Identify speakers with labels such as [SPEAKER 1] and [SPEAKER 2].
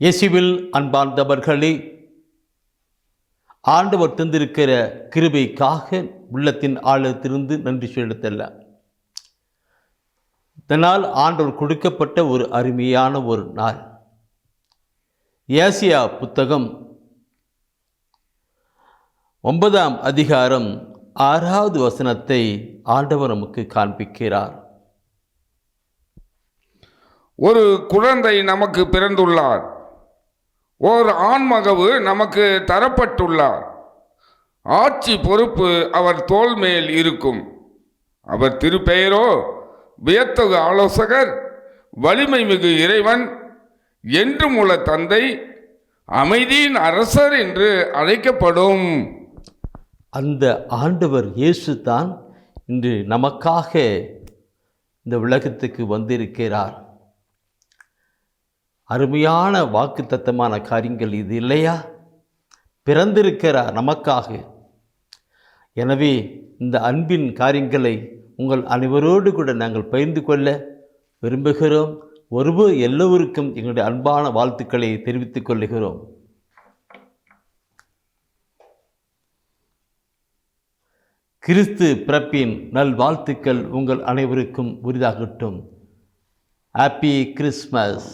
[SPEAKER 1] இயேசுவில் அன்பார்ந்தவர்களே, ஆண்டவர் தந்திருக்கிற கிருபைக்காக உள்ளத்தின் ஆழத்திலிருந்து நன்றி செலுத்தல்ல. இதனால் ஆண்டவர் கொடுக்கப்பட்ட ஒரு அருமையான ஒரு நாள். ஏசாயா புத்தகம் 9ஆம் அதிகாரம் 6வது வசனத்தை ஆண்டவர் நமக்கு காண்பிக்கிறார்.
[SPEAKER 2] ஒரு குழந்தை நமக்கு பிறந்துள்ளார், ஓர் ஆண்மகவு நமக்கு தரப்பட்டுள்ளார். ஆட்சி பொறுப்பு அவர் தோள் மேல் இருக்கும். அவர் திருப்பெயரோ வியத்தகு ஆலோசகர், வலிமை மிகு இறைவன், என்றும் உள்ள தந்தை, அமைதியின் அரசர் என்று அழைக்கப்படும்.
[SPEAKER 1] அந்த ஆண்டவர் இயேசு தான் இன்று நமக்காக இந்த உலகத்துக்கு வந்திருக்கிறார். அருமையான வாக்குத்தத்தமான காரியங்கள் இது இல்லையா? பிறந்திருக்கிறார் நமக்காக. எனவே இந்த அன்பின் காரியங்களை உங்கள் அனைவரோடு கூட நாங்கள் பகிர்ந்து கொள்ள விரும்புகிறோம். எல்லோருக்கும் எங்களுடைய அன்பான வாழ்த்துக்களை தெரிவித்துக் கொள்கிறோம். கிறிஸ்து பிறப்பின் நல்வாழ்த்துக்கள் உங்கள் அனைவருக்கும் உரிதாகட்டும். Happy Christmas.